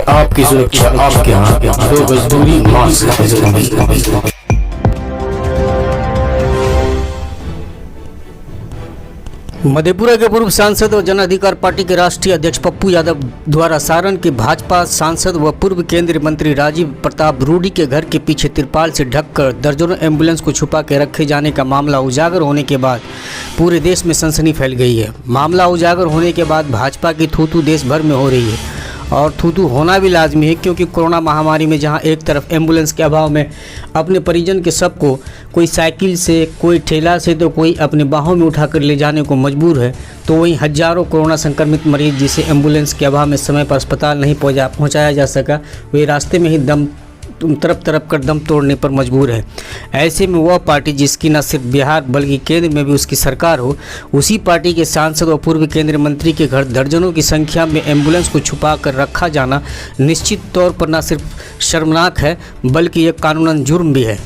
आपकी सुरक्षा आपके हाथ, 2 गज दूरी, मास्क है जरूरी। मधेपुरा के पूर्व सांसद और जन अधिकार पार्टी के राष्ट्रीय अध्यक्ष पप्पू यादव द्वारा सारण के भाजपा सांसद व पूर्व केंद्रीय मंत्री राजीव प्रताप रूडी के घर के पीछे तिरपाल से ढककर दर्जनों एम्बुलेंस को छुपा के रखे जाने का मामला उजागर होने के बाद पूरे देश में सनसनी फैल गई है। मामला उजागर होने के बाद भाजपा की थू-थू देश भर में हो रही है और थू-थू होना भी लाजमी है, क्योंकि कोरोना महामारी में जहां एक तरफ एम्बुलेंस के अभाव में अपने परिजन के सबको कोई साइकिल से, कोई ठेला से, तो कोई अपने बाहों में उठाकर ले जाने को मजबूर है, तो वहीं हजारों कोरोना संक्रमित मरीज जिसे एम्बुलेंस के अभाव में समय पर अस्पताल नहीं पहुंचाया जा सका, वे रास्ते में ही तरफ कर दम तोड़ने पर मजबूर है। ऐसे में वह पार्टी जिसकी न सिर्फ बिहार बल्कि केंद्र में भी उसकी सरकार हो, उसी पार्टी के सांसद और पूर्व केंद्रीय मंत्री के घर दर्जनों की संख्या में एम्बुलेंस को छुपा कर रखा जाना निश्चित तौर पर न सिर्फ शर्मनाक है बल्कि यह कानूनन जुर्म भी है।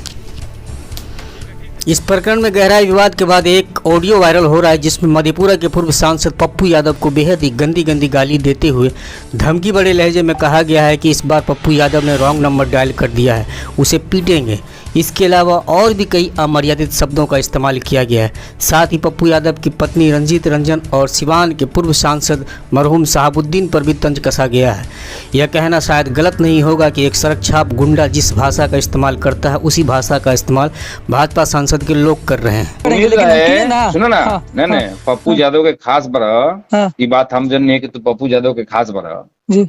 इस प्रकरण में गहराई विवाद के बाद एक ऑडियो वायरल हो रहा है जिसमें मधेपुरा के पूर्व सांसद पप्पू यादव को बेहद ही गंदी गाली देते हुए धमकी भरे लहजे में कहा गया है कि इस बार पप्पू यादव ने रॉन्ग नंबर डायल कर दिया है, उसे पीटेंगे। इसके अलावा और भी कई अमर्यादित शब्दों का इस्तेमाल किया गया है। साथ ही पप्पू यादव की पत्नी रंजीत रंजन और सिवान के पूर्व सांसद मरहूम शहाबुद्दीन पर भी तंज कसा गया है। यह कहना शायद गलत नहीं होगा कि एक सड़क छाप गुंडा जिस भाषा का इस्तेमाल करता है उसी भाषा का इस्तेमाल भाजपा सांसद के लोग कर रहे हैं। सुनो ना, नहीं पप्पू यादव के खास बड़ा ये बात हम जन नहीं कि तो पप्पू यादव के खास बड़ा जी,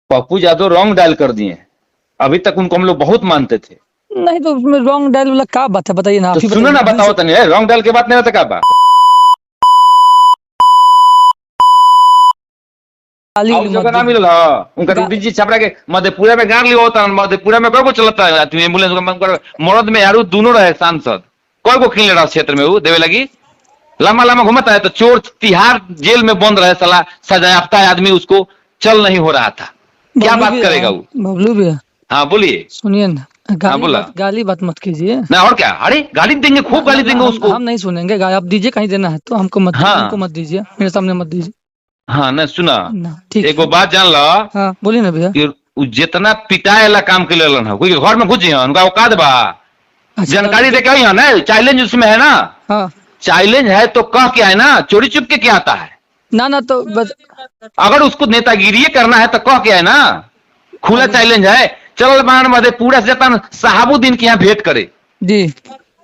पप्पू यादव रॉन्ग डायल कर दिए। अभी तक उनको हम लोग बहुत मानते थे। नहीं तो उसमें रॉन्ग डायल वाला क्या बात है, बताइए ना। तो सुनो ना, बताओ तो नहीं, रॉन्ग डायल के बात नहीं रहता क्या बात। जगह ना मिलल उनका रूडी जी छपरा के मधेपुरा में गाड़ लिया होता, मधेपुरा में कौन को चलता है एम्बुलेंस मरद में यारू दोनों रहे सांसद, कौन को खिल रहा क्षेत्र में वो देवे लगी लंबा घूमता है। तो चोर तिहाड़ जेल में बंद रहे, साला सजायाफ्ता आदमी, उसको चल नहीं हो रहा था, क्या बात करेगा वो। बबलू भैया, हाँ बोलिए। सुनिए ना, गाली बात मत कीजिए ना। और क्या, अरे गाली देंगे, खूब गाली देंगे उसको। हम नहीं सुनेंगे, आप दीजिए, कहीं देना है तो हमको मत, हमको मत दीजिए, मेरे सामने मत दीजिए। हाँ ना, सुना ठीक, एक बात जान लो। हाँ बोलिए ना भैया। जितना पिटाए वाला काम के लिए है, कोई घर में घुस उनका औकात बा, जानकारी दे के ना, चैलेंज उसमें है ना। हाँ चैलेंज है तो कह के है ना, चोरी चुप के क्या आता है ना तो अगर उसको नेतागिरी करना है तो कह के है ना, खुला चैलेंज है। चल मान मधेपुरा से जाता शहाबुद्दीन के यहाँ भेंट करे जी,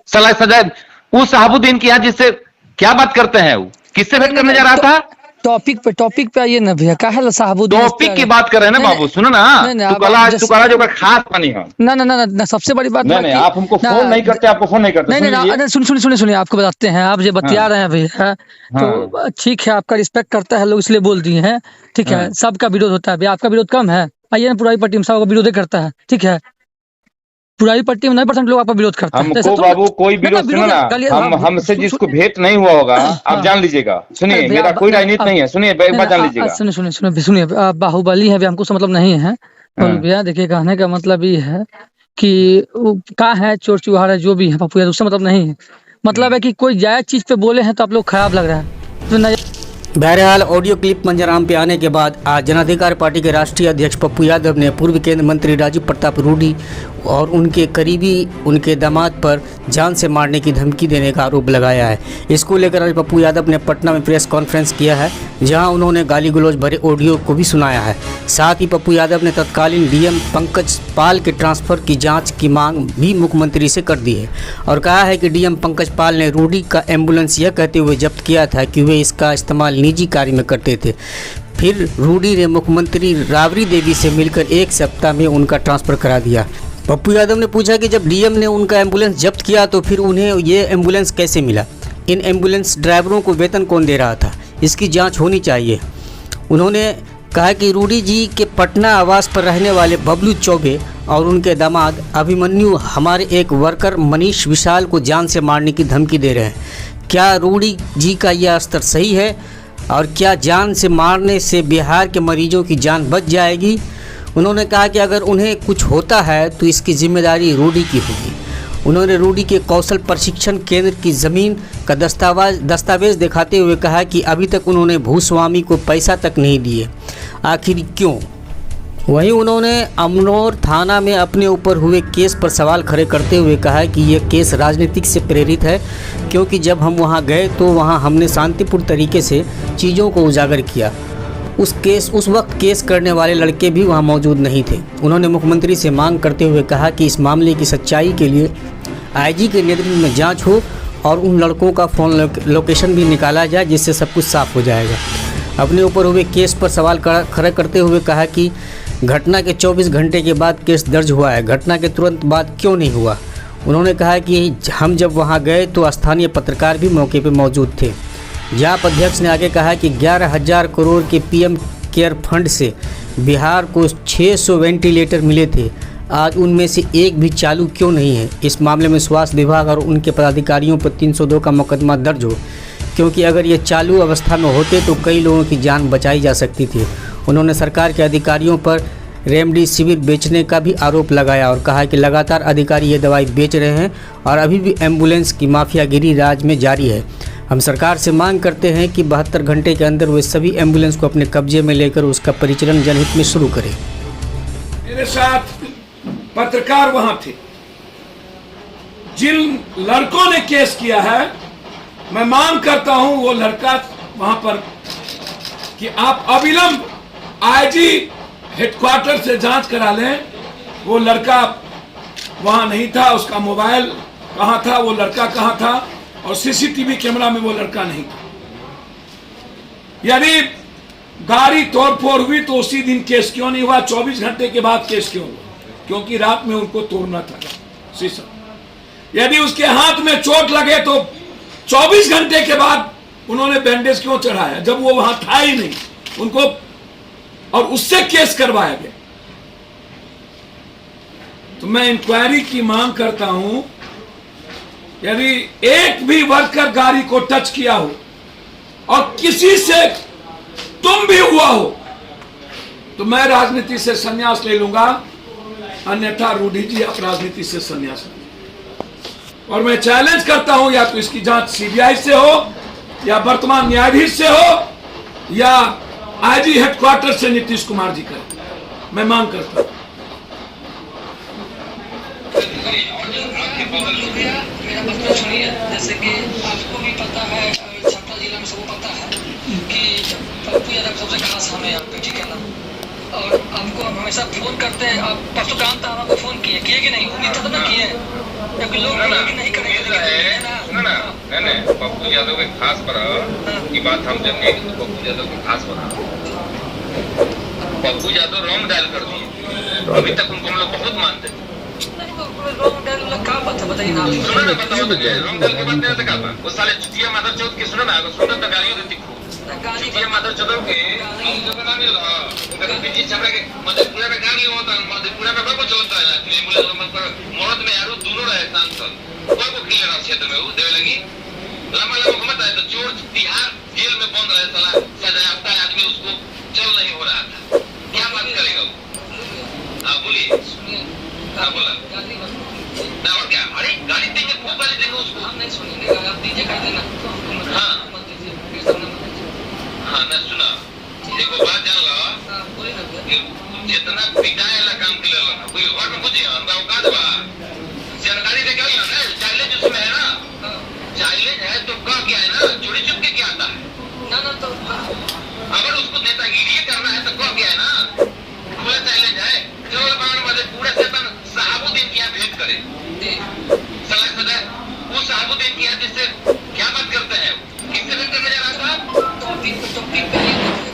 सलाह सजा वो शहाबुद्दीन के यहाँ, जिससे क्या बात करते हैं, वो किससे भेंट करने जा रहा था। टॉपिक पे आइए ना भैया, काहे शहाबुद्दीन टॉपिक की बात कर रहे हैं ना बाबू, सुनो ना, तू कला जो खास पानी है ना, सबसे बड़ी बात नहीं, आप हमको फोन नहीं करते, आपको फोन नहीं करते। नहीं, सुनिए, आपको बताते हैं, आप जो बतिया रहे हैं भैया, तो ठीक है, आपका रिस्पेक्ट करता है लोग, इसलिए बोल दिए हैं, ठीक है। सबका विरोध होता है, आपका विरोध कम है। आइए ना, पुरानी पट्टी में सबका विरोध करता है, ठीक है। पुरानी पट्टी में 9% लोग आपका विरोध करते हैं। हमको बाबू कोई विरोध, सुनो ना, हमसे जिसको भेंट नहीं हुआ होगा, आप जान लीजिएगा। सुनिए, मेरा कोई राजनीति नहीं है, सुनिए एक बात जान लीजिएगा। सुनिए, बाहुबली है, हमको मतलब नहीं है भैया। देखिए, कहने का मतलब ये है कि क्या है, चोर चुहार है, जो भी है पप्पू, उससे मतलब नहीं है। मतलब है कि कोई जायज चीज पे बोले हैं तो आप लोग खराब लग रहा है। बहरहाल ऑडियो क्लिप मंजराम पे आने के बाद आज जन अधिकार पार्टी के राष्ट्रीय अध्यक्ष पप्पू यादव ने पूर्व केंद्रीय मंत्री राजीव प्रताप रूडी और उनके करीबी उनके दामाद पर जान से मारने की धमकी देने का आरोप लगाया है। इसको लेकर आज पप्पू यादव ने पटना में प्रेस कॉन्फ्रेंस किया है, जहां उन्होंने गाली गलौज भरे ऑडियो को भी सुनाया है। साथ ही पप्पू यादव ने तत्कालीन डीएम पंकज पाल के ट्रांसफर की जाँच की मांग भी मुख्यमंत्री से कर दी है और कहा है कि डीएम पंकज पाल ने रूडी का एम्बुलेंस यह कहते हुए जब्त किया था कि वे इसका इस्तेमाल निजी कार्य में करते थे। फिर रूडी ने मुख्यमंत्री राबड़ी देवी से मिलकर 1 सप्ताह में उनका ट्रांसफ़र करा दिया। पप्पू यादव ने पूछा कि जब डीएम ने उनका एम्बुलेंस जब्त किया तो फिर उन्हें ये एम्बुलेंस कैसे मिला, इन एम्बुलेंस ड्राइवरों को वेतन कौन दे रहा था, इसकी जांच होनी चाहिए। उन्होंने कहा कि रूडी जी के पटना आवास पर रहने वाले बबलू चौबे और उनके दामाद अभिमन्यु हमारे एक वर्कर मनीष विशाल को जान से मारने की धमकी दे रहे हैं। क्या रूडी जी का यह स्तर सही है और क्या जान से मारने से बिहार के मरीजों की जान बच जाएगी। उन्होंने कहा कि अगर उन्हें कुछ होता है तो इसकी जिम्मेदारी रूडी की होगी। उन्होंने रूडी के कौशल प्रशिक्षण केंद्र की ज़मीन का दस्तावेज़ दिखाते हुए कहा कि अभी तक उन्होंने भूस्वामी को पैसा तक नहीं दिए, आखिर क्यों। वहीं उन्होंने अमनौर थाना में अपने ऊपर हुए केस पर सवाल खड़े करते हुए कहा कि यह केस राजनीतिक से प्रेरित है, क्योंकि जब हम वहां गए तो वहां हमने शांतिपूर्ण तरीके से चीज़ों को उजागर किया। उस वक्त केस करने वाले लड़के भी वहां मौजूद नहीं थे। उन्होंने मुख्यमंत्री से मांग करते हुए कहा कि इस मामले की सच्चाई के लिए आईजी के नेतृत्व में जाँच हो और उन लड़कों का फ़ोन लोकेशन भी निकाला जाए, जिससे सब कुछ साफ हो जाएगा। अपने ऊपर हुए केस पर सवाल खड़े करते हुए कहा कि घटना के 24 घंटे के बाद केस दर्ज हुआ है, घटना के तुरंत बाद क्यों नहीं हुआ। उन्होंने कहा कि हम जब वहां गए तो स्थानीय पत्रकार भी मौके पर मौजूद थे। जाप अध्यक्ष ने आगे कहा कि 11,000 करोड़ के पीएम केयर फंड से बिहार को 600 वेंटिलेटर मिले थे, आज उनमें से एक भी चालू क्यों नहीं है। इस मामले में स्वास्थ्य विभाग और उनके पदाधिकारियों पर 302 का मुकदमा दर्ज हो, क्योंकि अगर ये चालू अवस्था में होते तो कई लोगों की जान बचाई जा सकती थी। उन्होंने सरकार के अधिकारियों पर रेमडेसिविर बेचने का भी आरोप लगाया और कहा कि लगातार अधिकारी ये दवाई बेच रहे हैं और अभी भी एम्बुलेंस की माफियागिरी राज्य में जारी है। हम सरकार से मांग करते हैं कि 72 घंटे के अंदर वे सभी एम्बुलेंस को अपने कब्जे में लेकर उसका परिचालन जनहित में शुरू करें। मेरे साथ पत्रकार वहां थे। जिन लड़कों ने केस किया है, मैं मांग करता हूं वो लड़का वहां पर कि आप अविलंब आईजी हेडक्वार्टर से जांच करा लें। वो लड़का वहां नहीं था, उसका मोबाइल कहां था, वो लड़का कहां था, और सीसीटीवी कैमरा में वो लड़का नहीं था। यदि गाड़ी तोड़फोड़ हुई तो उसी दिन केस क्यों नहीं हुआ, 24 घंटे के बाद केस क्यों हुआ? क्योंकि रात में उनको तोड़ना था शीशा। यदि उसके हाथ में चोट लगे तो 24 घंटे के बाद उन्होंने बैंडेज क्यों चढ़ाया, जब वो वहां था ही नहीं उनको, और उससे केस करवाया गया। तो मैं इंक्वायरी की मांग करता हूं। यदि एक भी वर्कर गाड़ी को टच किया हो और किसी से तुम भी हुआ हो तो मैं राजनीति से संन्यास ले लूंगा, अन्यथा रूडी जी आप राजनीति से संन्यास लें। और मैं चैलेंज करता हूं, या तो इसकी जांच सीबीआई से हो, या वर्तमान न्यायाधीश से हो, या आईजी हेडक्वार्टर से नीतीश कुमार जी करें। मैं मांग करता हूं। मेरा प्रश्न सुनिए। जैसे कि आपको भी पता है, छपरा जिला में सबको पता है कि पप्पू यादव सबसे खास हमें यहाँ पे, ठीक है ना, और आपको हम हमेशा फोन करते हैं। आप परसों काम था, आपको फोन किए कि नहीं? उम्मीद था ना किए, क्योंकि लोग नहीं करेंगे। पप्पू यादव के खास पर की बात हम जानेंगे कि पप्पू यादव के खास पर पप्पू यादव रॉन्ग डायल कर दिए। अभी तक उनको हम लोग बहुत मानते हैं। रॉन्ग डायल का बात है, बताइए ना। सुनो ना, बताओ तो रॉन्ग डायल के बात नहीं क्या था? वो साले चुतिया मादर चौथ के सुनो ना, सुनो तो गालियों देती खूब। चुतिया मादर चौथ के लोग ना मिल रहा उनका बीजी छपरा के मधेपुरा में गाड़ी होता है, मधेपुरा में बाबू चलता है एम्बुलेंस में मरद में यार दोनों रहे सांसद कोई को खेल रहा क्षेत्र में वो देवे लगी लंबा घूमता है तो चोर तिहाड़ जेल में बंद रहे, साला सजायाफ्ता आदमी, उसको चल नहीं हो रहा था। क्या बात करेगा वो? हाँ बोलिए। हाँ बोला ना, और क्या? अरे गाली देंगे, खूब गाली देंगे उसको। हम नहीं सुनेंगे, आप दीजिए कर देना। हाँ हाँ ना सुना, देखो बात जान लो, जितना पिटाए ला काम के लिए कोई घर में बुझे हम औकात बा सरकारी देखे ना चाइलेंज उसमें है ना, चाइलेंज है तो कह क्या है ना, चोरी चुप के क्या आता है ना तो अगर उसको नेतागिरी करना है तो कह क्या है ना, खुला चैलेंज है। चलो बाहर वाले पूरा सेतन साहबुद्दीन की भेंट करे सलाह सदा वो साहबुद्दीन की जिससे क्या बात करते हैं, किससे भेंट करने जा रहा था? टॉपिक पे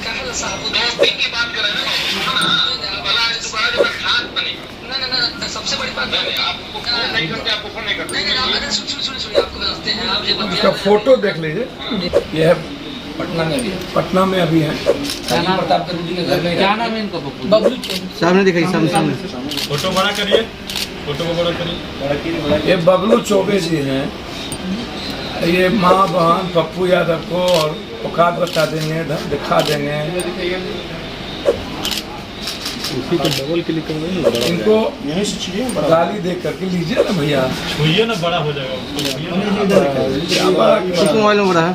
कहा साहबुद्दीन की बात कर रहे हैं ना, भला दोबारा जो खास बने ना, सबसे बड़ी बात आपको फोन नहीं करते, आपको फोन नहीं करते। नहीं, सुनिए, आपको बताते हैं। आप जो इसका फोटो देख लीजिए, यह है पटना में अभी है। क्या नाम है इनका? बबलू सामने दिखाई, सामने फोटो बड़ा करिए, फोटो को बड़ा करिए। ये बबलू चौबे जी हैं। ये माँ बहन पप्पू यादव को और औकात बता देंगे, दिखा देंगे। इनको गाली दे करके लीजिए ना भैया, छुइए ना, बड़ा हो जाएगा। मोबाइल नंबर है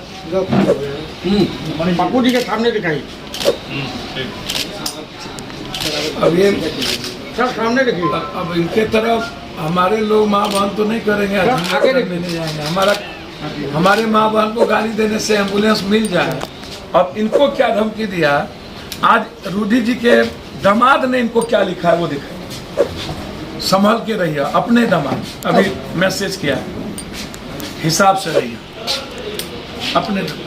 पप्पू जी के सामने दिखाई। अब ये सामने देखिए, अब इनके तरफ हमारे लोग माँ बहन तो नहीं करेंगे, आगे नहीं जाएंगे। हमारे माँ बहन को गाली देने से एम्बुलेंस मिल जाए। अब इनको क्या धमकी दिया, आज रूडी जी के दामाद ने इनको क्या लिखा है वो दिखाई, संभल के रहिए, अपने दामाद अभी मैसेज किया है, हिसाब से रहिए अपने दामाद।